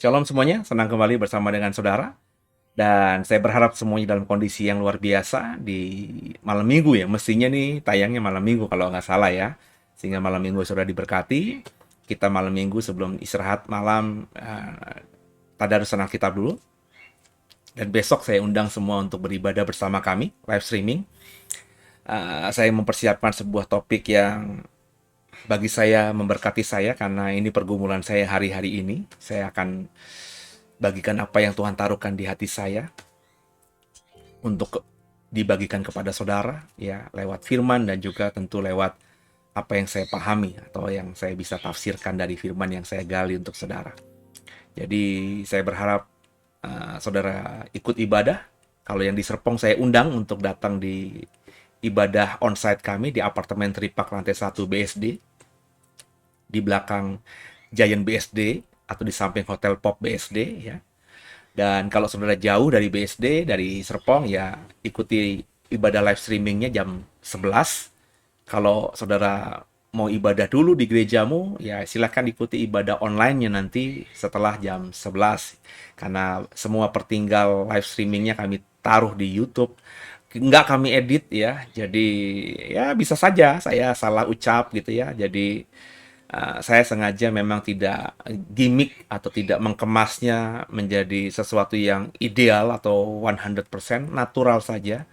Shalom semuanya, senang kembali bersama dengan saudara. Dan saya berharap semuanya dalam kondisi yang luar biasa di malam minggu ya. Mestinya nih tayangnya malam minggu kalau nggak salah ya. Sehingga malam minggu sudah diberkati. Kita malam minggu sebelum istirahat malam tadarusan Alkitab dulu. Dan besok saya undang semua untuk beribadah bersama kami, live streaming. Saya mempersiapkan sebuah topik yang bagi saya memberkati saya karena ini pergumulan saya hari-hari ini. Saya akan bagikan apa yang Tuhan taruhkan di hati saya untuk dibagikan kepada saudara ya lewat firman dan juga tentu lewat apa yang saya pahami atau yang saya bisa tafsirkan dari firman yang saya gali untuk saudara. Jadi saya berharap saudara ikut ibadah. Kalau yang di Serpong saya undang untuk datang di ibadah onsite kami di apartemen Tripak lantai 1 BSD di belakang Giant BSD atau di samping Hotel Pop BSD ya. Dan kalau saudara jauh dari BSD, dari Serpong ya ikuti ibadah live streamingnya jam 11. Kalau saudara mau ibadah dulu di gerejamu ya silakan ikuti ibadah online-nya nanti setelah jam 11. Karena semua pertinggal live streamingnya kami taruh di YouTube. Nggak kami edit ya, jadi ya bisa saja saya salah ucap gitu ya. Jadi saya sengaja memang tidak gimmick atau tidak mengemasnya menjadi sesuatu yang ideal atau 100% natural saja.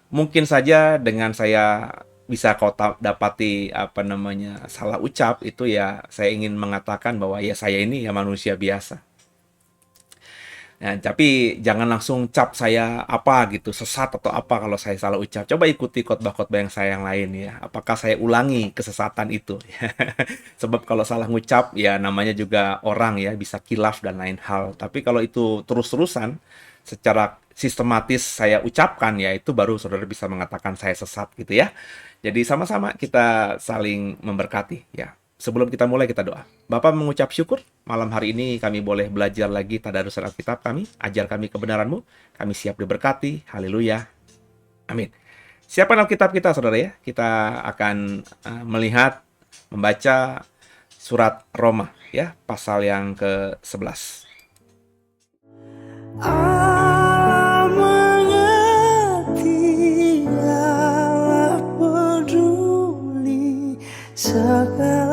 Mungkin saja dengan saya bisa kau dapati apa namanya salah ucap itu ya saya ingin mengatakan bahwa ya saya ini ya manusia biasa. Nah, tapi jangan langsung cap saya apa gitu, sesat atau apa kalau saya salah ucap. Coba ikuti khotbah-khotbah yang saya yang lain ya. Apakah saya ulangi kesesatan itu? Sebab kalau salah ngucap ya namanya juga orang ya, bisa kilaf dan lain hal. Tapi kalau itu terus-terusan secara sistematis saya ucapkan ya itu baru saudara bisa mengatakan saya sesat gitu ya. Jadi sama-sama kita saling memberkati ya. Sebelum kita mulai kita doa. Bapa mengucap syukur, malam hari ini kami boleh belajar lagi tadarusan Alkitab kami, ajar kami kebenaran-Mu, kami siap diberkati, haleluya, amin. Siapkan Alkitab kita saudara ya, kita akan melihat, membaca surat Roma ya, pasal yang ke-11. Allah mengerti, Allah peduli segala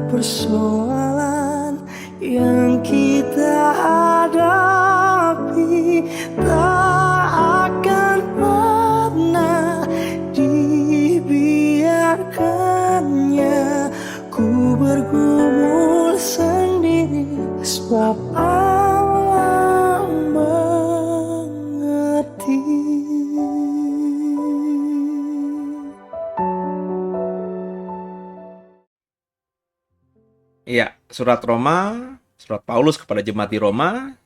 persoalan yang kita hadapi, tak akan pernah dibiarkannya ku bergumul sendiri, sebab Allah mengerti. Iya, surat Roma, surat Paulus kepada jemaat di Roma,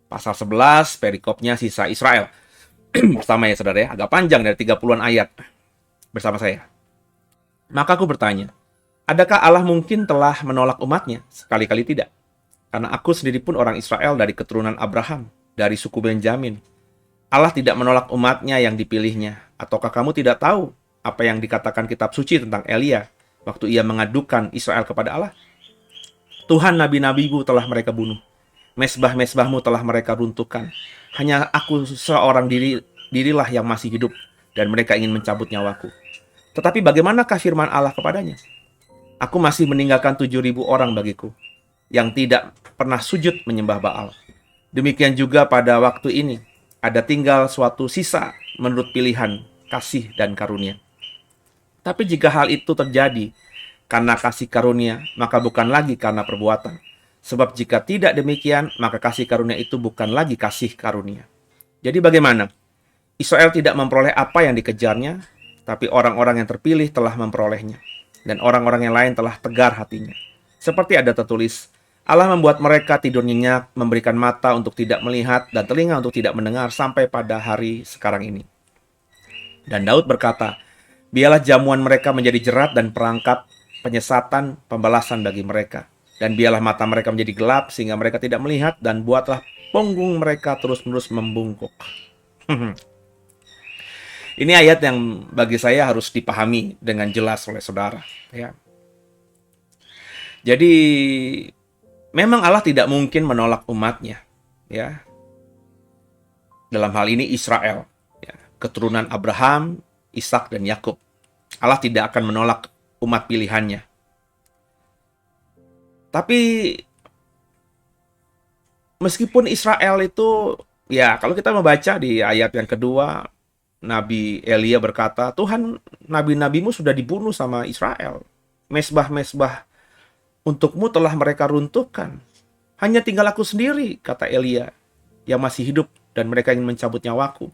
pasal 11, perikopnya sisa Israel. Bersama ya saudara ya, agak panjang dari 30-an ayat bersama saya. Maka aku bertanya, adakah Allah mungkin telah menolak umatnya? Sekali-kali tidak. Karena aku sendiri pun orang Israel dari keturunan Abraham, dari suku Benjamin. Allah tidak menolak umatnya yang dipilihnya. Ataukah kamu tidak tahu apa yang dikatakan kitab suci tentang Elia waktu ia mengadukan Israel kepada Allah? Tuhan, nabi-nabimu telah mereka bunuh. Mesbah-mesbahmu telah mereka runtuhkan. Hanya aku seorang dirilah yang masih hidup, dan mereka ingin mencabut nyawaku. Tetapi bagaimanakah firman Allah kepadanya? Aku masih meninggalkan 7.000 orang bagiku, yang tidak pernah sujud menyembah Baal. Demikian juga pada waktu ini, ada tinggal suatu sisa menurut pilihan, kasih, dan karunia. Tapi jika hal itu terjadi karena kasih karunia, maka bukan lagi karena perbuatan. Sebab jika tidak demikian, maka kasih karunia itu bukan lagi kasih karunia. Jadi bagaimana? Israel tidak memperoleh apa yang dikejarnya, tapi orang-orang yang terpilih telah memperolehnya. dan orang-orang yang lain telah tegar hatinya. Seperti ada tertulis, Allah membuat mereka tidur nyenyak, memberikan mata untuk tidak melihat dan telinga untuk tidak mendengar sampai pada hari sekarang ini. Dan Daud berkata, biarlah jamuan mereka menjadi jerat dan perangkap penyesatan pembalasan bagi mereka. Dan biarlah mata mereka menjadi gelap sehingga mereka tidak melihat, dan buatlah punggung mereka terus-menerus membungkuk. Ini ayat yang bagi saya harus dipahami dengan jelas oleh saudara. Ya. Jadi memang Allah tidak mungkin menolak umatnya. Ya. Dalam hal ini Israel, ya, keturunan Abraham, Ishak dan Yakub. Allah tidak akan menolak umat pilihannya. Tapi meskipun Israel itu, ya kalau kita membaca di ayat yang kedua, Nabi Elia berkata, Tuhan, nabi-nabimu sudah dibunuh sama Israel. Mesbah-mesbah untukmu telah mereka runtuhkan. Hanya tinggal aku sendiri, kata Elia, yang masih hidup, dan mereka ingin mencabut nyawaku.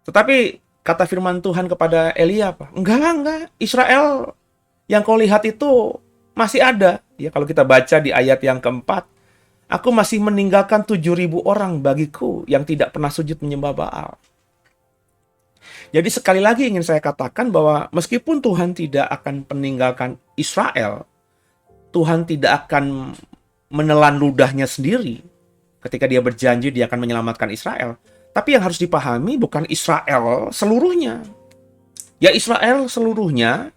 Tetapi kata firman Tuhan kepada Elia apa? Enggak. Israel yang kau lihat itu masih ada. Ya, kalau kita baca di ayat yang keempat, aku masih meninggalkan 7.000 orang bagiku yang tidak pernah sujud menyembah Baal. Jadi sekali lagi ingin saya katakan bahwa meskipun Tuhan tidak akan meninggalkan Israel, Tuhan tidak akan menelan ludahnya sendiri ketika dia berjanji dia akan menyelamatkan Israel. Tapi yang harus dipahami bukan Israel seluruhnya. Ya Israel seluruhnya,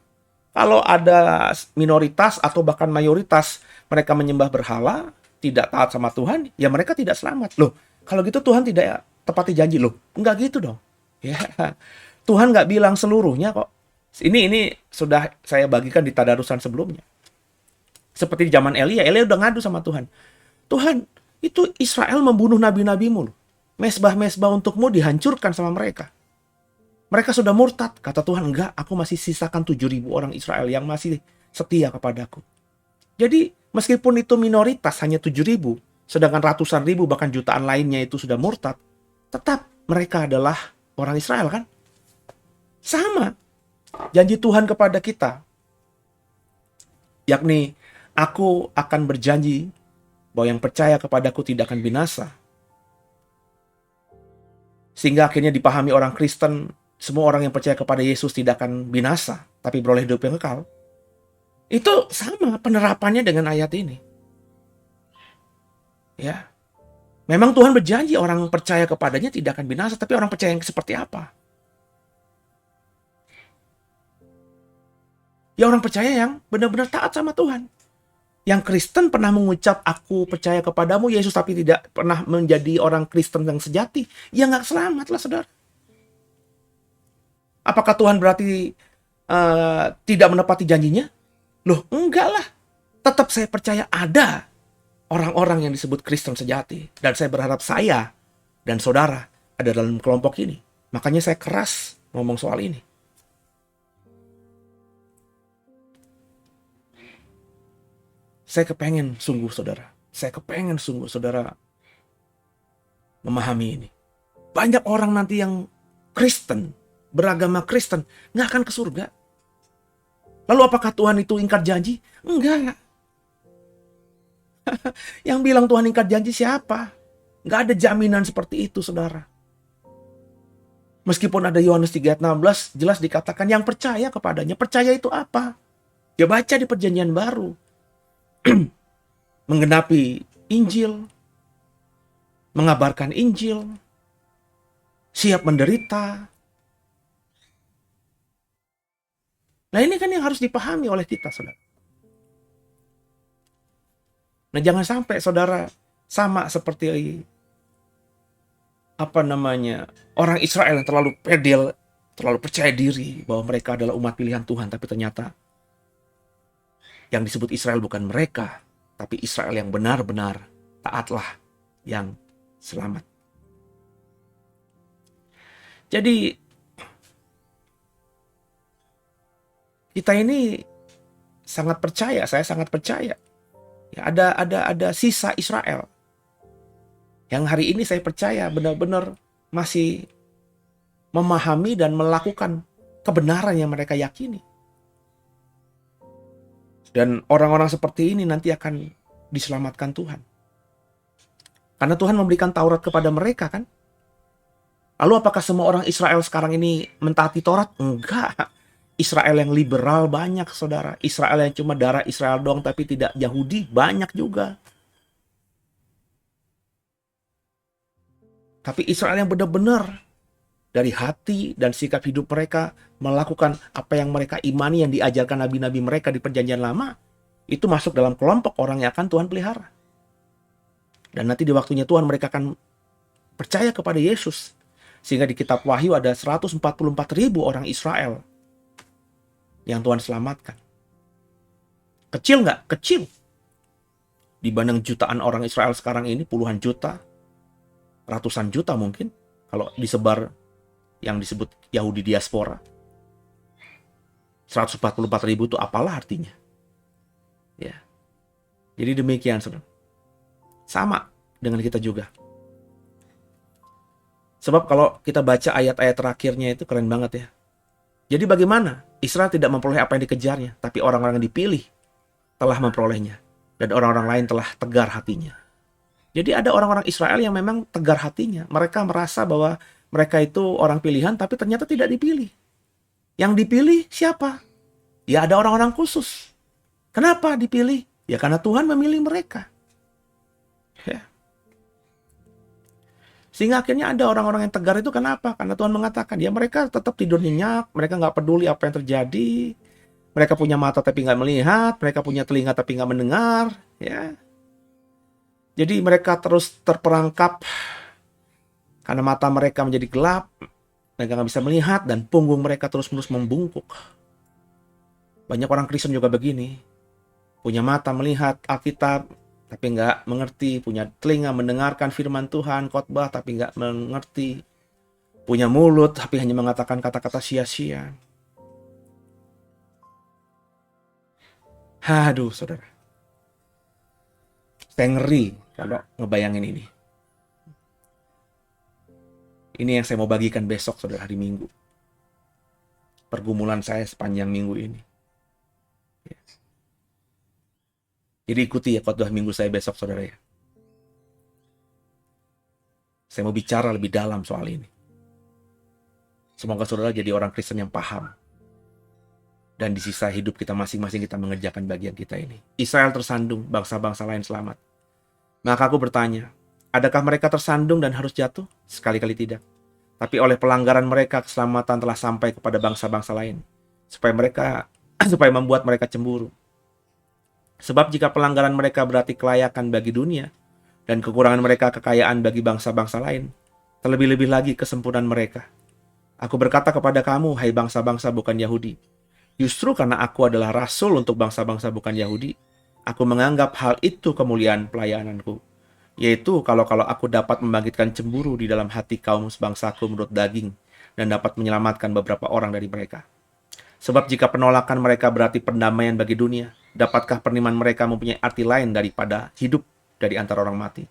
kalau ada minoritas atau bahkan mayoritas mereka menyembah berhala, tidak taat sama Tuhan, ya mereka tidak selamat. Loh, kalau gitu Tuhan tidak tepati janji. Loh, enggak gitu dong. Ya, Tuhan nggak bilang seluruhnya kok. Ini sudah saya bagikan di tadarusan sebelumnya. Seperti di zaman Elia udah ngadu sama Tuhan. Tuhan, itu Israel membunuh nabi-nabimu. Mesbah-mesbah untukmu dihancurkan sama mereka. Mereka sudah murtad. Kata Tuhan, enggak, aku masih sisakan 7.000 orang Israel yang masih setia kepadaku. Jadi, meskipun itu minoritas, hanya 7.000, sedangkan ratusan ribu, bahkan jutaan lainnya itu sudah murtad, tetap mereka adalah orang Israel, kan? Sama. Janji Tuhan kepada kita. Yakni, aku akan berjanji bahwa yang percaya kepadaku tidak akan binasa. Sehingga akhirnya dipahami orang Kristen, semua orang yang percaya kepada Yesus tidak akan binasa, tapi beroleh hidup yang kekal. Itu sama penerapannya dengan ayat ini. Ya. Memang Tuhan berjanji orang percaya kepadanya tidak akan binasa, tapi orang percaya yang seperti apa? Ya orang percaya yang benar-benar taat sama Tuhan. Yang Kristen pernah mengucap, aku percaya kepadamu Yesus, tapi tidak pernah menjadi orang Kristen yang sejati. Ya nggak selamat lah, saudara. Apakah Tuhan berarti tidak menepati janjinya? Loh, enggak lah. Tetap saya percaya ada orang-orang yang disebut Kristen sejati. Dan saya berharap saya dan saudara ada dalam kelompok ini. Makanya saya keras ngomong soal ini. Saya kepengen sungguh saudara memahami ini. Banyak orang nanti yang Kristen, beragama Kristen, nggak akan ke surga. Lalu apakah Tuhan itu ingkar janji? Enggak. Yang bilang Tuhan ingkar janji siapa? Nggak ada jaminan seperti itu, saudara. Meskipun ada Yohanes 3 ayat 16, jelas dikatakan yang percaya kepadanya. Percaya itu apa? Ya baca di perjanjian baru. Menggenapi Injil, mengabarkan Injil, siap menderita. Nah ini kan yang harus dipahami oleh kita, saudara. Nah jangan sampai saudara sama seperti orang Israel yang terlalu pedel, terlalu percaya diri bahwa mereka adalah umat pilihan Tuhan, tapi ternyata yang disebut Israel bukan mereka, tapi Israel yang benar-benar taatlah yang selamat. Jadi kita ini sangat percaya, saya sangat percaya. Ya, ada sisa Israel yang hari ini saya percaya benar-benar masih memahami dan melakukan kebenaran yang mereka yakini. Dan orang-orang seperti ini nanti akan diselamatkan Tuhan. Karena Tuhan memberikan Taurat kepada mereka kan. Lalu apakah semua orang Israel sekarang ini mentaati Taurat? Enggak. Israel yang liberal banyak, saudara. Israel yang cuma darah Israel doang tapi tidak Yahudi banyak juga. Tapi Israel yang benar-benar dari hati dan sikap hidup mereka melakukan apa yang mereka imani yang diajarkan nabi-nabi mereka di perjanjian lama, itu masuk dalam kelompok orang yang akan Tuhan pelihara. Dan nanti di waktunya Tuhan mereka akan percaya kepada Yesus. Sehingga di kitab Wahyu ada 144.000 orang Israel yang Tuhan selamatkan. Kecil nggak? Kecil. Dibanding jutaan orang Israel sekarang ini, puluhan juta, ratusan juta mungkin, kalau disebar yang disebut Yahudi diaspora. 144.000 itu apalah artinya? Ya. Jadi demikian, saudara. Sama dengan kita juga. Sebab kalau kita baca ayat-ayat terakhirnya itu keren banget ya. Jadi bagaimana? Israel tidak memperoleh apa yang dikejarnya, tapi orang-orang yang dipilih telah memperolehnya. Dan orang-orang lain telah tegar hatinya. Jadi ada orang-orang Israel yang memang tegar hatinya. Mereka merasa bahwa mereka itu orang pilihan, tapi ternyata tidak dipilih. Yang dipilih siapa? Ya ada orang-orang khusus. Kenapa dipilih? Ya karena Tuhan memilih mereka. Ya. Sehingga akhirnya ada orang-orang yang tegar itu kenapa? Karena Tuhan mengatakan, ya mereka tetap tidur nyenyak, mereka nggak peduli apa yang terjadi. Mereka punya mata tapi nggak melihat, mereka punya telinga tapi nggak mendengar. Ya. Jadi mereka terus terperangkap karena mata mereka menjadi gelap, mereka nggak bisa melihat, dan punggung mereka terus-menerus membungkuk. Banyak orang Kristen juga begini. Punya mata melihat Alkitab, tapi nggak mengerti. Punya telinga mendengarkan firman Tuhan, khotbah, tapi nggak mengerti. Punya mulut, tapi hanya mengatakan kata-kata sia-sia. Aduh, saudara. Saya ngeri kalau ngebayangin ini. Ini yang saya mau bagikan besok, saudara, hari Minggu. Pergumulan saya sepanjang minggu ini. Ya. Jadi ikuti ya khotbah minggu saya besok, saudara ya. Saya mau bicara lebih dalam soal ini. Semoga saudara jadi orang Kristen yang paham. Dan di sisa hidup kita masing-masing kita mengerjakan bagian kita ini. Israel tersandung, bangsa-bangsa lain selamat. Maka aku bertanya, adakah mereka tersandung dan harus jatuh? Sekali-kali tidak. Tapi oleh pelanggaran mereka, keselamatan telah sampai kepada bangsa-bangsa lain. Supaya membuat mereka cemburu. Sebab jika pelanggaran mereka berarti kelayakan bagi dunia, dan kekurangan mereka kekayaan bagi bangsa-bangsa lain, terlebih-lebih lagi kesempurnaan mereka. Aku berkata kepada kamu, hai bangsa-bangsa bukan Yahudi, justru karena aku adalah rasul untuk bangsa-bangsa bukan Yahudi, aku menganggap hal itu kemuliaan pelayananku. Yaitu kalau aku dapat membangkitkan cemburu di dalam hati kaum sebangsaku menurut daging, dan dapat menyelamatkan beberapa orang dari mereka. Sebab jika penolakan mereka berarti perdamaian bagi dunia, dapatkah penerimaan mereka mempunyai arti lain daripada hidup dari antara orang mati?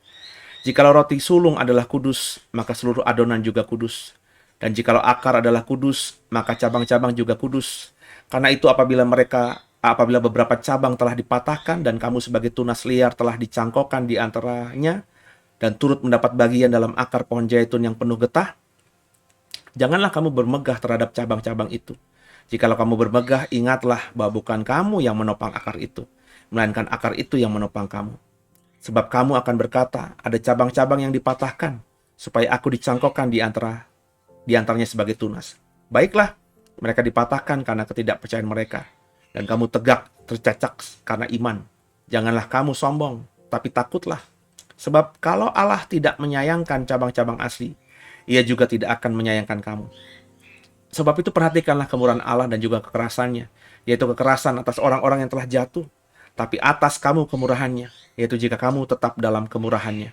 Jikalau roti sulung adalah kudus, maka seluruh adonan juga kudus. Dan jikalau akar adalah kudus, maka cabang-cabang juga kudus. Karena itu apabila beberapa cabang telah dipatahkan dan kamu sebagai tunas liar telah dicangkokkan di antaranya dan turut mendapat bagian dalam akar pohon zaitun yang penuh getah, janganlah kamu bermegah terhadap cabang-cabang itu. Jikalau kamu bermegah, ingatlah bahwa bukan kamu yang menopang akar itu, melainkan akar itu yang menopang kamu. Sebab kamu akan berkata, ada cabang-cabang yang dipatahkan, supaya aku dicangkokkan di antaranya sebagai tunas. Baiklah, mereka dipatahkan karena ketidakpercayaan mereka. Dan kamu tegak, tercacak karena iman. Janganlah kamu sombong, tapi takutlah. Sebab kalau Allah tidak menyayangkan cabang-cabang asli, Ia juga tidak akan menyayangkan kamu. Sebab itu perhatikanlah kemurahan Allah dan juga kekerasannya, yaitu kekerasan atas orang-orang yang telah jatuh, tapi atas kamu kemurahannya, yaitu jika kamu tetap dalam kemurahannya.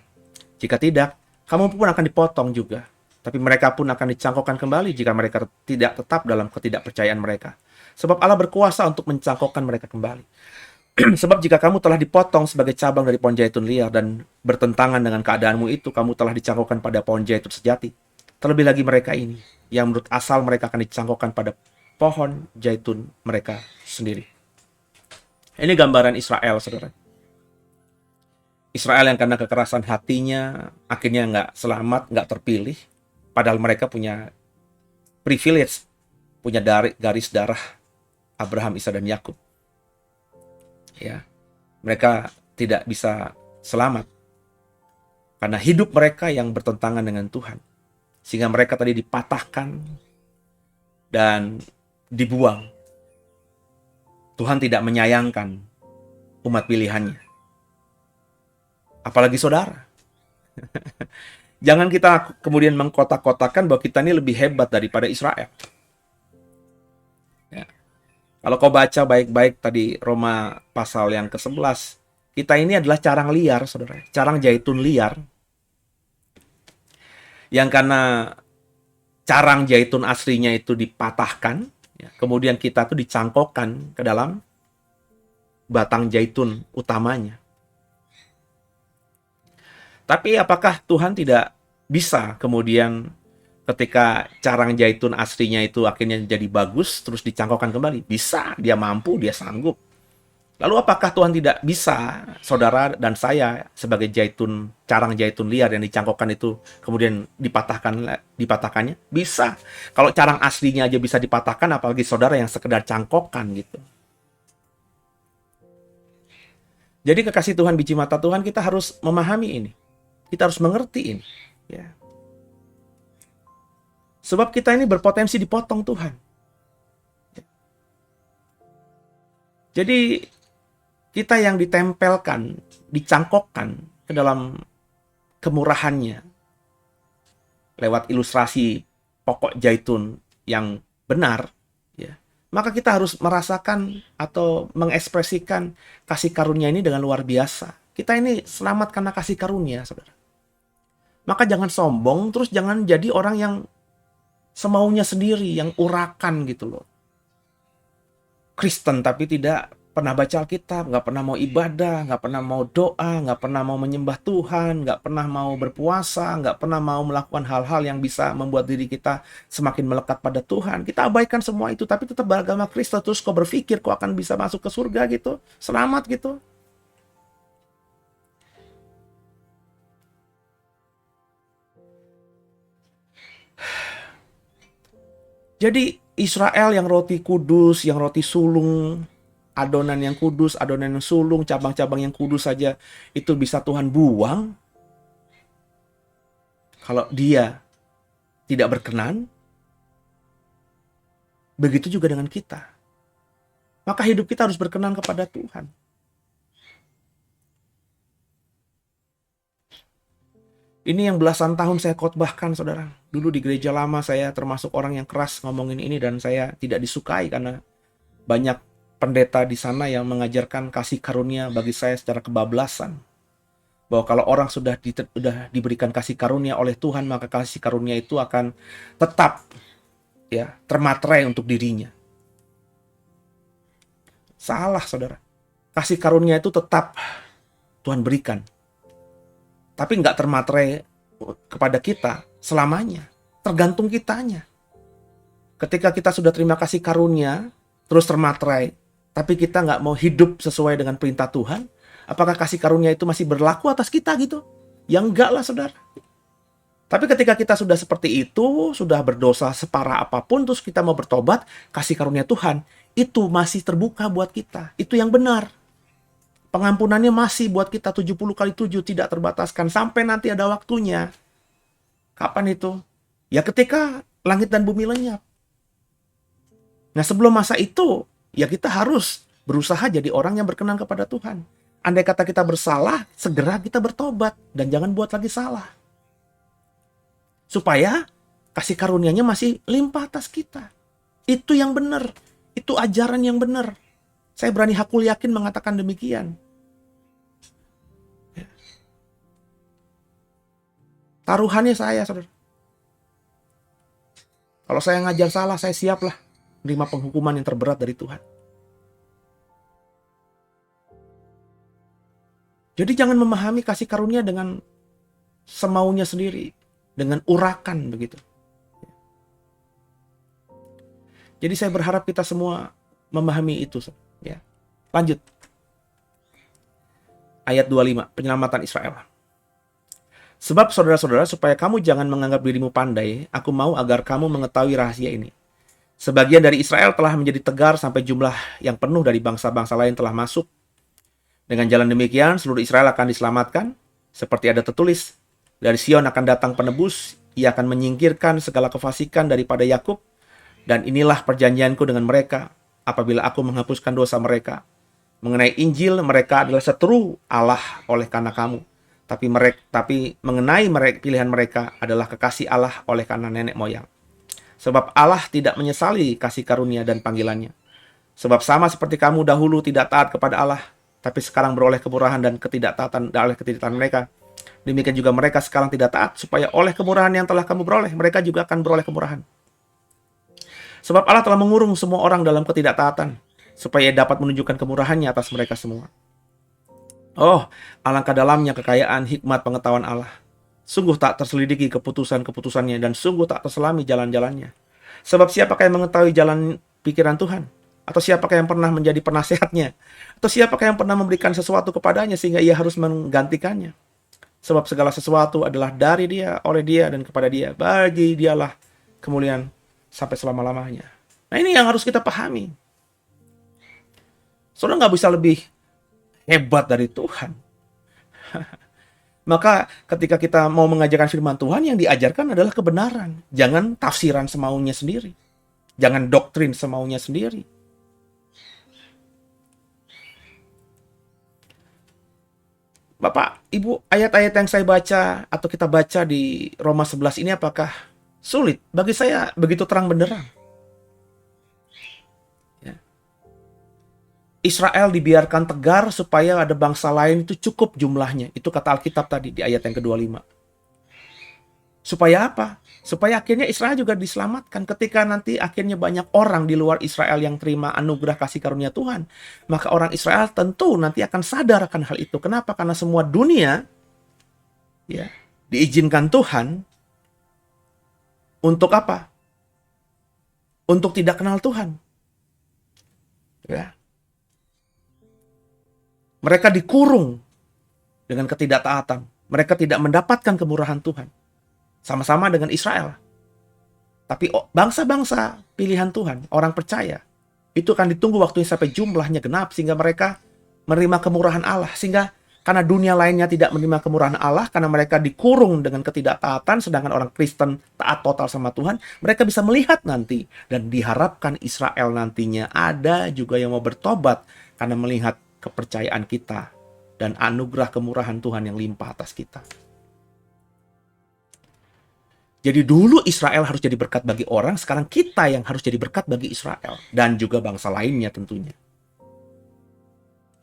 Jika tidak, kamu pun akan dipotong juga. Tapi mereka pun akan dicangkokkan kembali jika mereka tidak tetap dalam ketidakpercayaan mereka. Sebab Allah berkuasa untuk mencangkokkan mereka kembali. Sebab jika kamu telah dipotong sebagai cabang dari pohon zaitun liar dan bertentangan dengan keadaanmu itu, kamu telah dicangkokkan pada pohon zaitun sejati. Terlebih lagi mereka ini, yang menurut asal mereka akan dicangkokkan pada pohon zaitun mereka sendiri. Ini gambaran Israel, saudara. Israel yang karena kekerasan hatinya akhirnya nggak selamat, nggak terpilih. Padahal mereka punya privilege, punya garis darah Abraham, Ishak, dan Yakub. Ya, mereka tidak bisa selamat karena hidup mereka yang bertentangan dengan Tuhan. Sehingga mereka tadi dipatahkan dan dibuang. Tuhan tidak menyayangkan umat pilihannya. Apalagi saudara. Jangan kita kemudian mengkotak-kotakan bahwa kita ini lebih hebat daripada Israel. Ya. Kalau kau baca baik-baik tadi Roma pasal yang ke-11, kita ini adalah carang liar, saudara. Carang zaitun liar. Yang karena carang zaitun aslinya itu dipatahkan, ya, kemudian kita tuh dicangkokkan ke dalam batang zaitun utamanya. Tapi apakah Tuhan tidak bisa kemudian ketika carang zaitun aslinya itu akhirnya jadi bagus, terus dicangkokkan kembali? Bisa, dia mampu, dia sanggup. Lalu apakah Tuhan tidak bisa, saudara dan saya sebagai carang zaitun liar yang dicangkokkan itu kemudian dipatahkannya? Bisa. Kalau carang aslinya aja bisa dipatahkan, apalagi saudara yang sekedar cangkokkan gitu. Jadi kekasih Tuhan, biji mata Tuhan, kita harus memahami ini. Kita harus mengerti ini. Ya. Sebab kita ini berpotensi dipotong Tuhan. Jadi kita yang ditempelkan, dicangkokkan ke dalam kemurahannya lewat ilustrasi pokok zaitun yang benar, ya, maka kita harus merasakan atau mengekspresikan kasih karunia ini dengan luar biasa. Kita ini selamat karena kasih karunia, saudara. Maka jangan sombong, terus jangan jadi orang yang semaunya sendiri, yang urakan gitu loh. Kristen tapi tidak pernah baca Alkitab, nggak pernah mau ibadah, nggak pernah mau doa, nggak pernah mau menyembah Tuhan, nggak pernah mau berpuasa, nggak pernah mau melakukan hal-hal yang bisa membuat diri kita semakin melekat pada Tuhan. Kita abaikan semua itu, tapi tetap beragama Kristen. Terus kau berpikir kau akan bisa masuk ke surga gitu, selamat gitu. Jadi Israel yang roti kudus, yang roti sulung, adonan yang kudus, adonan yang sulung, cabang-cabang yang kudus saja itu bisa Tuhan buang. Kalau dia tidak berkenan, begitu juga dengan kita. Maka hidup kita harus berkenan kepada Tuhan. Ini yang belasan tahun saya khotbahkan, saudara. Dulu di gereja lama saya termasuk orang yang keras ngomongin ini dan saya tidak disukai karena banyak pendeta di sana yang mengajarkan kasih karunia bagi saya secara kebablasan. Bahwa kalau orang sudah diberikan kasih karunia oleh Tuhan, maka kasih karunia itu akan tetap ya termaterai untuk dirinya. Salah, saudara. Kasih karunia itu tetap Tuhan berikan. Tapi nggak termaterai kepada kita selamanya. Tergantung kitanya. Ketika kita sudah terima kasih karunia, terus termaterai, tapi kita nggak mau hidup sesuai dengan perintah Tuhan, apakah kasih karunia itu masih berlaku atas kita gitu? Ya enggak lah, saudara. Tapi ketika kita sudah seperti itu, sudah berdosa separah apapun, terus kita mau bertobat, kasih karunia Tuhan, itu masih terbuka buat kita. Itu yang benar. Pengampunannya masih buat kita 70 kali 7, tidak terbataskan. Sampai nanti ada waktunya. Kapan itu? Ya ketika langit dan bumi lenyap. Nah sebelum masa itu, ya kita harus berusaha jadi orang yang berkenan kepada Tuhan. Andai kata kita bersalah, segera kita bertobat. Dan jangan buat lagi salah. Supaya kasih karunia-Nya masih limpah atas kita. Itu yang benar. Itu ajaran yang benar. Saya berani hakul yakin mengatakan demikian. Taruhannya saya, saudara. Kalau saya ngajar salah, saya siaplah menerima penghukuman yang terberat dari Tuhan. Jadi jangan memahami kasih karunia dengan semaunya sendiri, dengan urakan begitu. Jadi saya berharap kita semua memahami itu. Ya. Lanjut. Ayat 25, penyelamatan Israel. Sebab saudara-saudara, supaya kamu jangan menganggap dirimu pandai, aku mau agar kamu mengetahui rahasia ini. Sebagian dari Israel telah menjadi tegar sampai jumlah yang penuh dari bangsa-bangsa lain telah masuk. Dengan jalan demikian, seluruh Israel akan diselamatkan. Seperti ada tertulis, dari Sion akan datang penebus, ia akan menyingkirkan segala kefasikan daripada Yakub. Dan inilah perjanjianku dengan mereka, apabila aku menghapuskan dosa mereka. Mengenai Injil, mereka adalah seteru Allah oleh karena kamu. Tapi mengenai pilihan mereka adalah kekasih Allah oleh karena nenek moyang. Sebab Allah tidak menyesali kasih karunia dan panggilannya. Sebab sama seperti kamu dahulu tidak taat kepada Allah, tapi sekarang beroleh kemurahan dan ketidaktaatan mereka. Demikian juga mereka sekarang tidak taat, supaya oleh kemurahan yang telah kamu beroleh, mereka juga akan beroleh kemurahan. Sebab Allah telah mengurung semua orang dalam ketidaktaatan, supaya dapat menunjukkan kemurahannya atas mereka semua. Oh, alangkah dalamnya kekayaan hikmat pengetahuan Allah. Sungguh tak terselidiki keputusan-keputusannya, dan sungguh tak terselami jalan-jalannya. Sebab siapakah yang mengetahui jalan pikiran Tuhan? Atau siapakah yang pernah menjadi penasehatnya? Atau siapakah yang pernah memberikan sesuatu kepadanya sehingga ia harus menggantikannya? Sebab segala sesuatu adalah dari Dia, oleh Dia, dan kepada Dia. Bagi Dialah kemuliaan sampai selama-lamanya. Nah, ini yang harus kita pahami. Saudara nggak bisa lebih hebat dari Tuhan. Maka ketika kita mau mengajarkan firman Tuhan, yang diajarkan adalah kebenaran. Jangan tafsiran semaunya sendiri. Jangan doktrin semaunya sendiri. Bapak, Ibu, ayat-ayat yang saya baca atau kita baca di Roma 11 ini apakah sulit? Bagi saya begitu terang benderang. Israel dibiarkan tegar supaya ada bangsa lain itu cukup jumlahnya. Itu kata Alkitab tadi di ayat yang ke-25. Supaya apa? Supaya akhirnya Israel juga diselamatkan. Ketika nanti akhirnya banyak orang di luar Israel yang terima anugerah kasih karunia Tuhan, maka orang Israel tentu nanti akan sadar akan hal itu. Kenapa? Karena semua dunia ya diizinkan Tuhan untuk apa? Untuk tidak kenal Tuhan. Ya. Mereka dikurung dengan ketidaktaatan. Mereka tidak mendapatkan kemurahan Tuhan. Sama-sama dengan Israel. Tapi bangsa-bangsa pilihan Tuhan, orang percaya, itu akan ditunggu waktunya sampai jumlahnya genap, sehingga mereka menerima kemurahan Allah. Sehingga karena dunia lainnya tidak menerima kemurahan Allah, karena mereka dikurung dengan ketidaktaatan, sedangkan orang Kristen taat total sama Tuhan, mereka bisa melihat nanti. Dan diharapkan Israel nantinya ada juga yang mau bertobat karena melihat kepercayaan kita dan anugerah kemurahan Tuhan yang limpah atas kita. Jadi dulu Israel harus jadi berkat bagi orang, sekarang kita yang harus jadi berkat bagi Israel dan juga bangsa lainnya tentunya.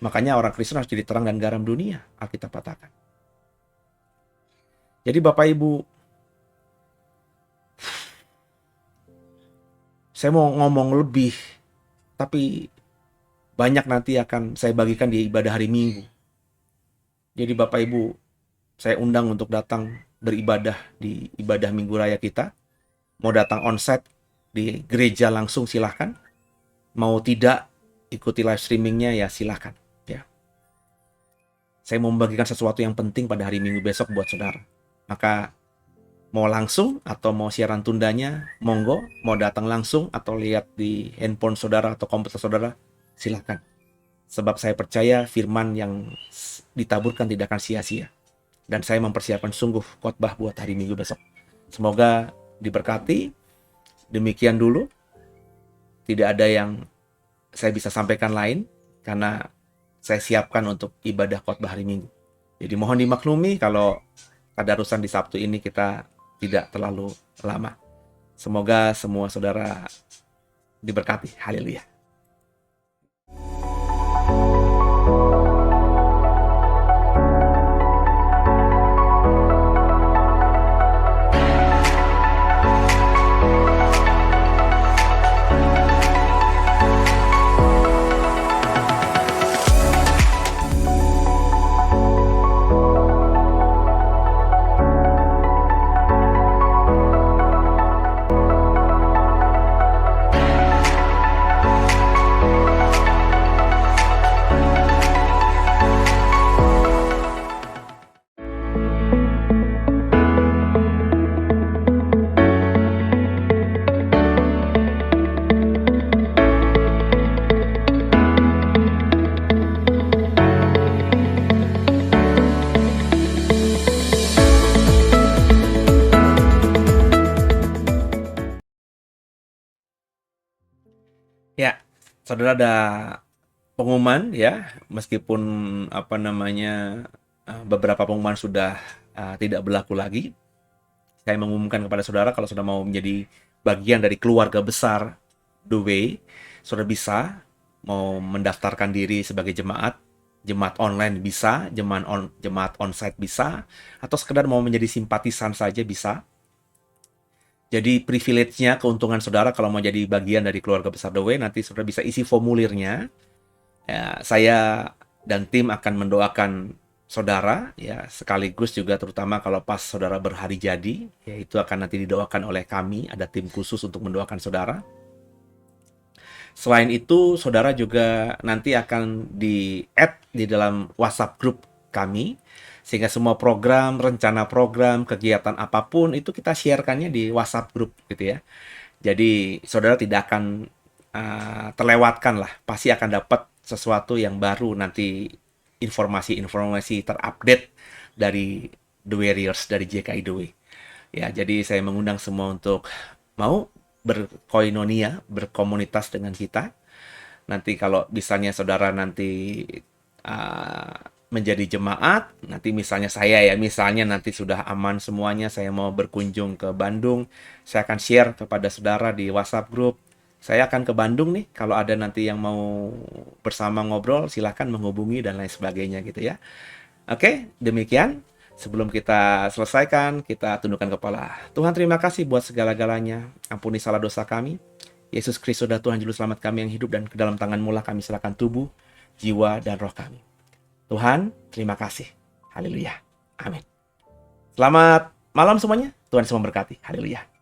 Makanya orang Kristen harus jadi terang dan garam dunia, Alkitab katakan. Jadi Bapak Ibu, saya mau ngomong lebih, tapi banyak nanti akan saya bagikan di ibadah hari Minggu. Jadi Bapak Ibu, saya undang untuk datang beribadah di ibadah Minggu Raya kita. Mau datang onsite di gereja langsung silahkan. Mau tidak ikuti live streamingnya ya silahkan. Ya. Saya mau membagikan sesuatu yang penting pada hari Minggu besok buat saudara. Maka mau langsung atau mau siaran tundanya, monggo. Mau datang langsung atau lihat di handphone saudara atau komputer saudara, silakan. Sebab saya percaya firman yang ditaburkan tidak akan sia-sia. Dan saya mempersiapkan sungguh khotbah buat hari Minggu besok. Semoga diberkati. Demikian dulu. Tidak ada yang saya bisa sampaikan lain, karena saya siapkan untuk ibadah khotbah hari Minggu. Jadi mohon dimaklumi kalau tadarusan di Sabtu ini kita tidak terlalu lama. Semoga semua saudara diberkati. Haleluya. saudara ada pengumuman ya, meskipun apa namanya beberapa pengumuman sudah tidak berlaku lagi. Saya mengumumkan kepada saudara kalau saudara mau menjadi bagian dari keluarga besar The Way, saudara bisa mau mendaftarkan diri sebagai jemaat, jemaat online bisa, jemaat onsite bisa, atau sekedar mau menjadi simpatisan saja bisa. Jadi privilege-nya, keuntungan saudara kalau mau jadi bagian dari keluarga besar The Way, nanti saudara bisa isi formulirnya. Ya, saya dan tim akan mendoakan saudara, ya sekaligus juga terutama kalau pas saudara berhari jadi, ya itu akan nanti didoakan oleh kami, ada tim khusus untuk mendoakan saudara. Selain itu, saudara juga nanti akan di-add di dalam WhatsApp group kami, sehingga semua program, rencana program, kegiatan apapun itu kita share-kannya di WhatsApp group gitu ya. Jadi saudara tidak akan terlewatkan lah, pasti akan dapat sesuatu yang baru nanti, informasi-informasi terupdate dari The Warriors, dari JKI The Way. Ya, jadi saya mengundang semua untuk mau berkoinonia, berkomunitas dengan kita. Nanti kalau misalnya saudara nanti menjadi jemaat, nanti misalnya saya ya, misalnya nanti sudah aman semuanya, saya mau berkunjung ke Bandung, saya akan share kepada saudara di WhatsApp group. Saya akan ke Bandung nih, kalau ada nanti yang mau bersama ngobrol, silahkan menghubungi dan lain sebagainya gitu ya. Oke, demikian. Sebelum kita selesaikan, kita tundukkan kepala. Tuhan, terima kasih buat segala-galanya. Ampuni salah dosa kami. Yesus Kristus adalah Tuhan Juru Selamat kami yang hidup, dan ke dalam tangan-Mu lah kami serahkan tubuh, jiwa, dan roh kami. Tuhan, terima kasih. Haleluya. Amin. Selamat malam semuanya. Tuhan Yesus memberkati. Haleluya.